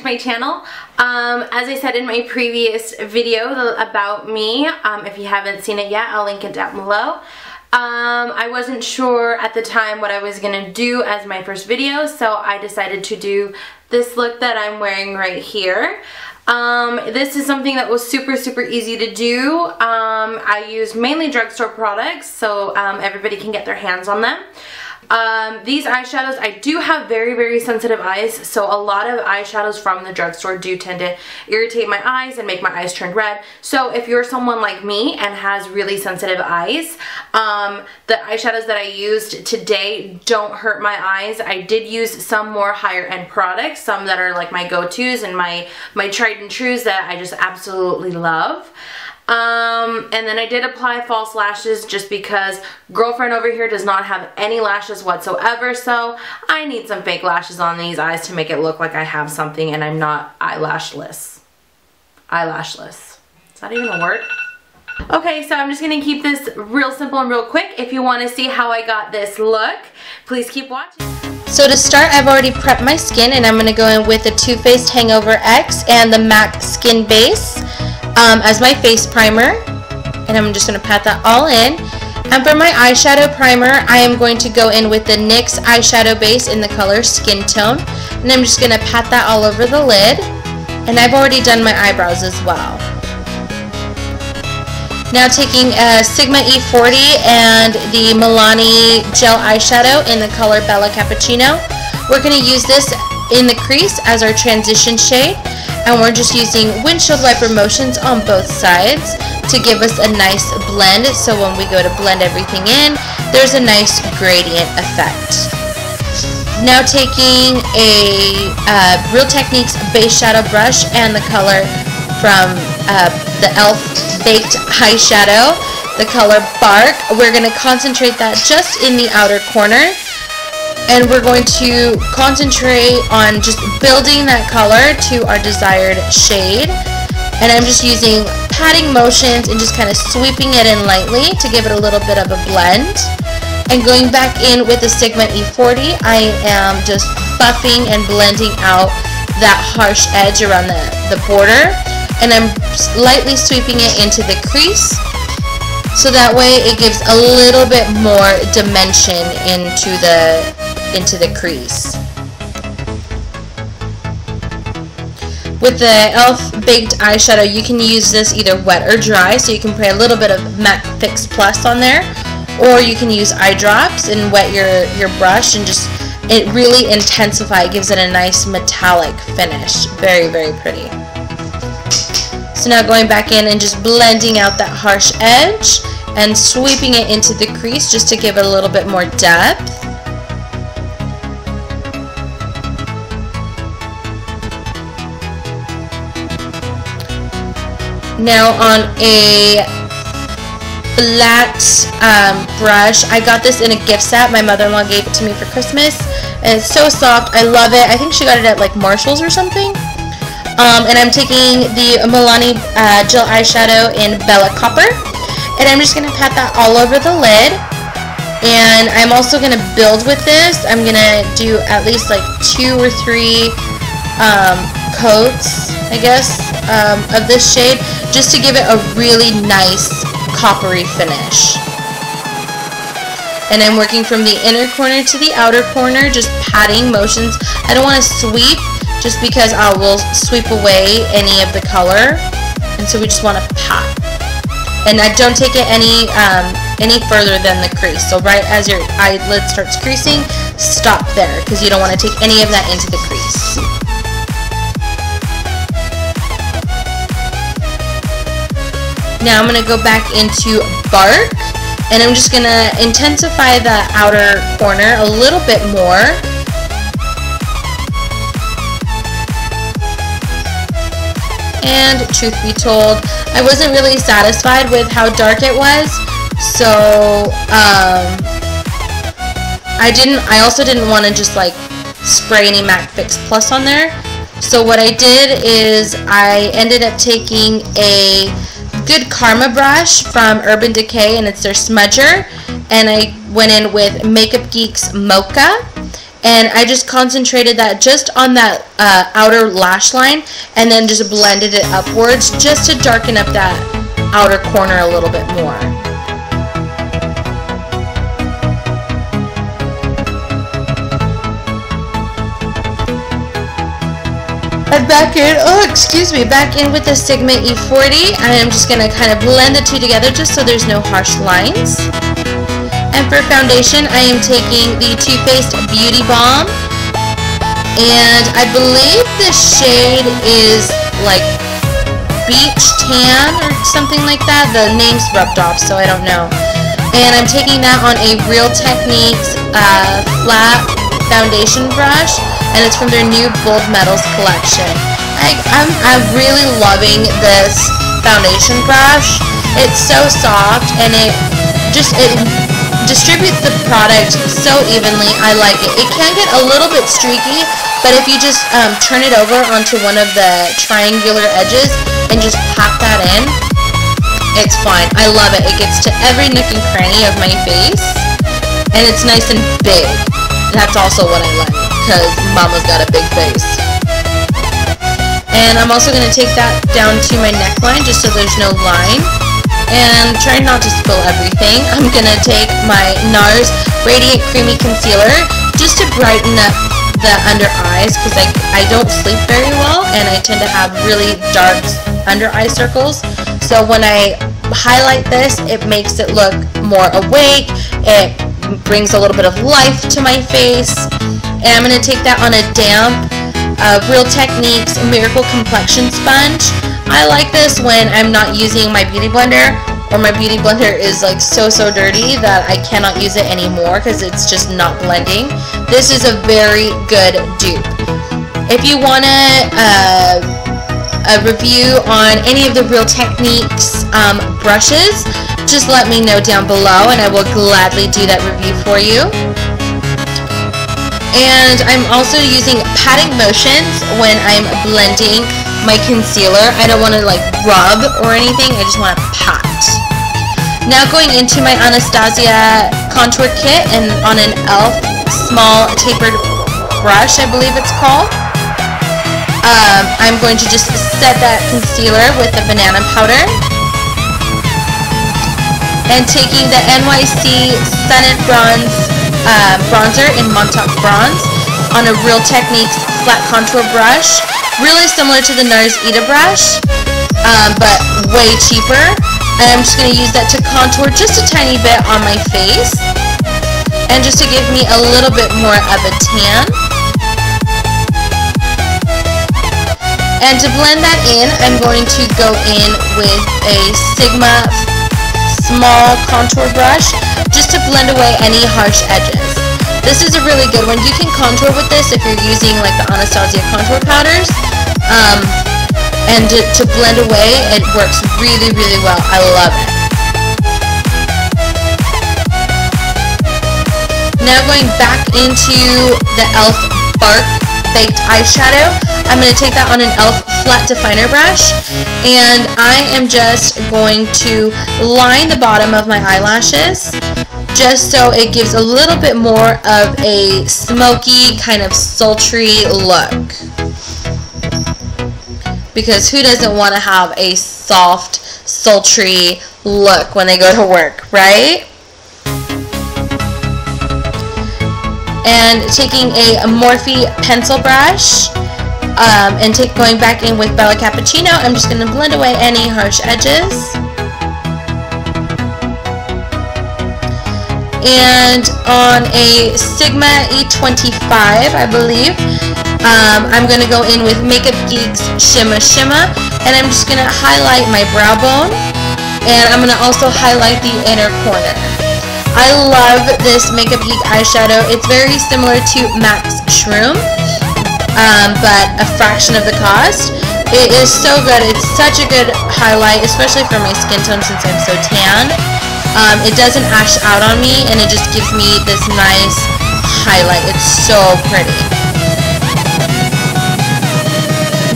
my channel. As I said in my previous video about me, if you haven't seen it yet, I'll link it down below. I wasn't sure at the time what I was gonna do as my first video, so I decided to do this look that I'm wearing right here. This is something that was super easy to do. I use mainly drugstore products, so everybody can get their hands on them. These eyeshadows, I do have very sensitive eyes, so a lot of eyeshadows from the drugstore do tend to irritate my eyes and make my eyes turn red. So if you're someone like me and has really sensitive eyes, the eyeshadows that I used today don't hurt my eyes. I did use some more higher end products, some that are like my go-tos and my tried and trues that I just absolutely love. And then I did apply false lashes just because girlfriend over here does not have any lashes whatsoever, so I need some fake lashes on these eyes to make it look like I have something and I'm not eyelashless. Eyelashless. Is that even a word? Okay, so I'm just going to keep this real simple and real quick. If you want to see how I got this look, please keep watching. So to start, I've already prepped my skin and I'm going to go in with the Too Faced Hangover X and the MAC Skin Base as my face primer, and I'm just going to pat that all in. And for my eyeshadow primer, I am going to go in with the NYX eyeshadow base in the color Skin Tone, and I'm just going to pat that all over the lid, and I've already done my eyebrows as well. Now taking a Sigma E40 and the Milani gel eyeshadow in the color Bella Cappuccino, we're going to use this in the crease as our transition shade. And we're just using windshield wiper motions on both sides to give us a nice blend, so when we go to blend everything in, there's a nice gradient effect. Now taking a Real Techniques base shadow brush and the color from the e.l.f. Baked Eyeshadow, the color Bark, we're going to concentrate that just in the outer corner. And we're going to concentrate on just building that color to our desired shade. And I'm just using patting motions and just kind of sweeping it in lightly to give it a little bit of a blend. And going back in with the Sigma E40, I am just buffing and blending out that harsh edge around the border. And I'm lightly sweeping it into the crease, so that way it gives a little bit more dimension into the crease. With the e.l.f. Baked Eyeshadow, you can use this either wet or dry, so you can put a little bit of MAC Fix Plus on there, or you can use eye drops and wet your brush and just, it really intensifies, gives it a nice metallic finish. Very pretty. So now going back in and just blending out that harsh edge and sweeping it into the crease just to give it a little bit more depth. Now on a flat brush, I got this in a gift set. My mother-in-law gave it to me for Christmas, and it's so soft. I love it. I think she got it at like Marshall's or something. And I'm taking the Milani gel eyeshadow in Bella Copper, and I'm just going to pat that all over the lid. And I'm also going to build with this. I'm going to do at least like 2 or 3 coats, I guess, of this shade, just to give it a really nice coppery finish. And I'm working from the inner corner to the outer corner, just patting motions. I don't want to sweep, just because I will sweep away any of the color, and so we just want to pat. And I don't take it any further than the crease. So right as your eyelid starts creasing, stop there, because you don't want to take any of that into the crease. Now I'm going to go back into Bark, and I'm just going to intensify the outer corner a little bit more. And truth be told, I wasn't really satisfied with how dark it was, so I also didn't want to just like spray any MAC Fix Plus on there. So what I did is I ended up taking a Good Karma brush from Urban Decay, and it's their smudger, and I went in with Makeup Geek's Mocha, And I just concentrated that just on that outer lash line, and then just blended it upwards just to darken up that outer corner a little bit more. And back in with the Sigma E40. I am just going to kind of blend the two together just so there's no harsh lines. And for foundation, I am taking the Too Faced Beauty Balm. And I believe the shade is like Beach Tan or something like that. The name's rubbed off, so I don't know. And I'm taking that on a Real Techniques flat foundation brush. And it's from their new Bold Metals collection. I'm really loving this foundation brush. It's so soft and it distributes the product so evenly. I like it. It can get a little bit streaky, but if you just turn it over onto one of the triangular edges and just pop that in, it's fine. I love it. It gets to every nook and cranny of my face, and it's nice and big. That's also what I like, because Mama's got a big face. And I'm also going to take that down to my neckline just so there's no line. And try not to spill everything. I'm going to take my NARS Radiant Creamy Concealer just to brighten up the under eyes, because I don't sleep very well and I tend to have really dark under eye circles. So when I highlight this, it makes it look more awake. It brings a little bit of life to my face. And I'm going to take that on a damp Real Techniques Miracle Complexion Sponge. I like this when I'm not using my beauty blender, or my beauty blender is like so dirty that I cannot use it anymore because it's just not blending. This is a very good dupe. If you want a review on any of the Real Techniques brushes, just let me know down below and I will gladly do that review for you. And I'm also using patting motions when I'm blending my concealer. I don't want to like rub or anything, I just want to pat. Now going into my Anastasia contour kit, and on an e.l.f. small tapered brush, I believe it's called, I'm going to just set that concealer with the banana powder. And taking the NYC Sun and Bronze bronzer in Montauk Bronze on a Real Techniques flat contour brush, really similar to the NARS Ita brush, but way cheaper. And I'm just going to use that to contour just a tiny bit on my face, and just to give me a little bit more of a tan. And to blend that in, I'm going to go in with a Sigma small contour brush just to blend away any harsh edges. This is a really good one. You can contour with this if you're using like the Anastasia contour powders, and to blend away, it works really well. I love it. Now going back into the e.l.f. Bark Baked Eyeshadow, I'm going to take that on an e.l.f. flat definer brush, and I am just going to line the bottom of my eyelashes just so it gives a little bit more of a smoky, kind of sultry look. Because who doesn't want to have a soft, sultry look when they go to work, right? And taking a Morphe pencil brush, and going back in with Bella Cappuccino, I'm just going to blend away any harsh edges. And on a Sigma E25, I believe, I'm going to go in with Makeup Geek's Shimma Shimma, and I'm just going to highlight my brow bone, and I'm going to also highlight the inner corner. I love this Makeup Geek eyeshadow. It's very similar to MAC's Shroom, but a fraction of the cost. It is so good. It's such a good highlight, especially for my skin tone since I'm so tan. It doesn't ash out on me, and it just gives me this nice highlight. It's so pretty.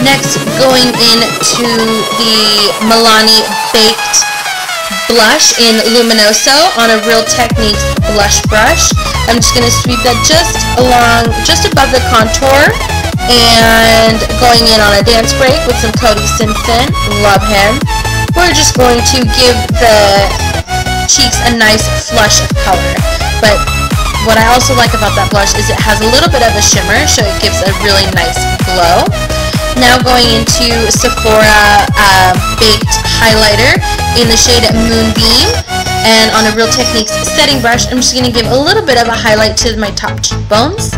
Next, going into the Milani Baked blush in Luminoso on a Real Techniques blush brush. I'm just going to sweep that just above the contour, and going in on a dance break with some Cody Simpson. Love him. We're just going to give the cheeks a nice flush of color. But what I also like about that blush is it has a little bit of a shimmer, so it gives a really nice glow. Now going into Sephora Baked Highlighter in the shade Moonbeam, and on a Real Techniques setting brush, I'm just going to give a little bit of a highlight to my top cheekbones.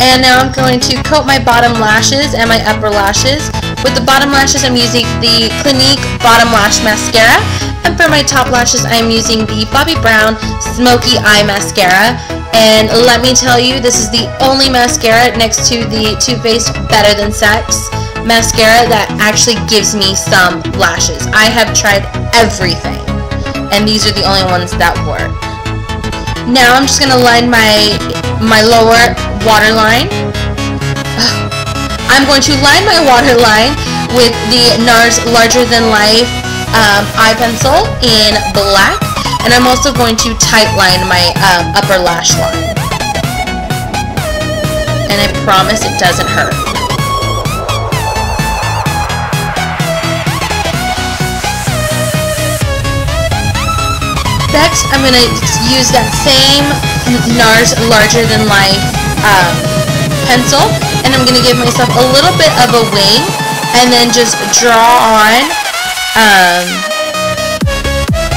And now I'm going to coat my bottom lashes and my upper lashes. With the bottom lashes, I'm using the Clinique Bottom Lash Mascara, and for my top lashes, I'm using the Bobbi Brown Smoky Eye Mascara. And let me tell you, this is the only mascara next to the Too Faced Better Than Sex mascara that actually gives me some lashes. I have tried everything, and these are the only ones that work. Now I'm just going to line my lower waterline. I'm going to line my waterline with the NARS Larger Than Life eye pencil in black, and I'm also going to tight line my upper lash line. And I promise it doesn't hurt. Next, I'm going to use that same NARS Larger Than Life pencil, and I'm going to give myself a little bit of a wing, and then just draw on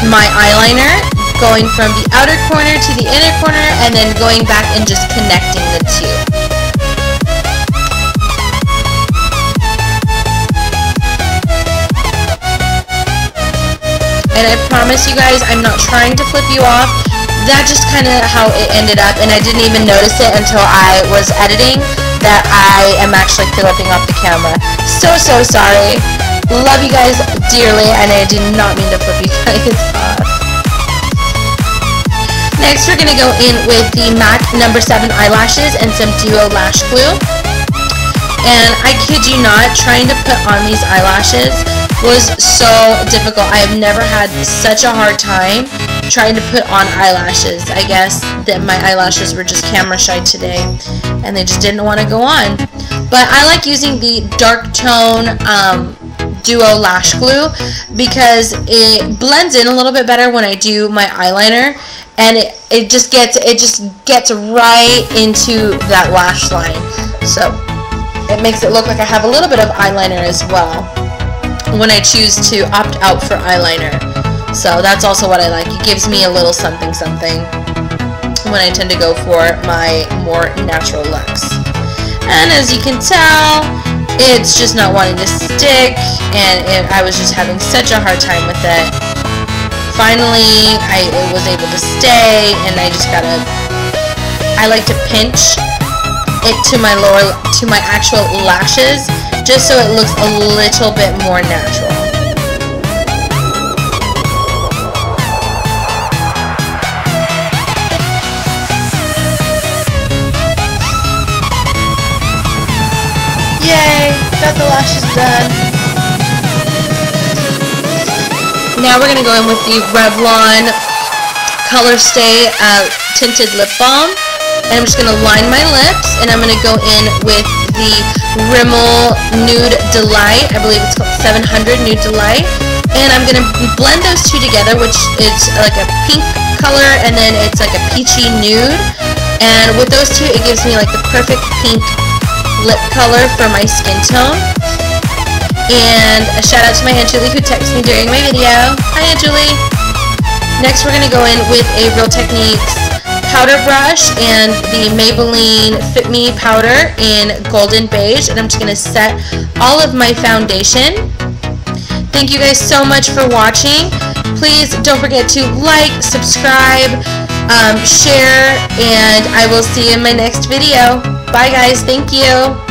my eyeliner, going from the outer corner to the inner corner, and then going back and just connecting the two. And I promise you guys, I'm not trying to flip you off. That's just kind of how it ended up, and I didn't even notice it until I was editing that I am actually flipping off the camera. So sorry. Love you guys dearly, and I did not mean to flip you guys off. Next, we're going to go in with the MAC No. 7 eyelashes and some Duo Lash Glue. And I kid you not, trying to put on these eyelashes was so difficult. I have never had such a hard time trying to put on eyelashes. I guess that my eyelashes were just camera shy today, and they just didn't want to go on. But I like using the dark tone Duo Lash Glue because it blends in a little bit better when I do my eyeliner, and it just gets right into that lash line. So it makes it look like I have a little bit of eyeliner as well when I choose to opt out for eyeliner. So that's also what I like. It gives me a little something when I tend to go for my more natural looks. And as you can tell, it's just not wanting to stick, and I was just having such a hard time with it. Finally, I was able to stay, and I like to pinch it to my actual lashes, just so it looks a little bit more natural. Yay! Got the lashes done. Now we're going to go in with the Revlon Color Stay Tinted Lip Balm. And I'm just going to line my lips, and I'm going to go in with the Rimmel Nude Delight. I believe it's called 700 Nude Delight. And I'm going to blend those two together, which is like a pink color, and then it's like a peachy nude. And with those two, it gives me like the perfect pink lip color for my skin tone. And a shout out to my Aunt Julie who texted me during my video. Hi Aunt Julie! Next we're going to go in with a Real Techniques powder brush and the Maybelline Fit Me powder in Golden Beige, and I'm just going to set all of my foundation. Thank you guys so much for watching. Please don't forget to like, subscribe, share, and I will see you in my next video. Bye guys, thank you.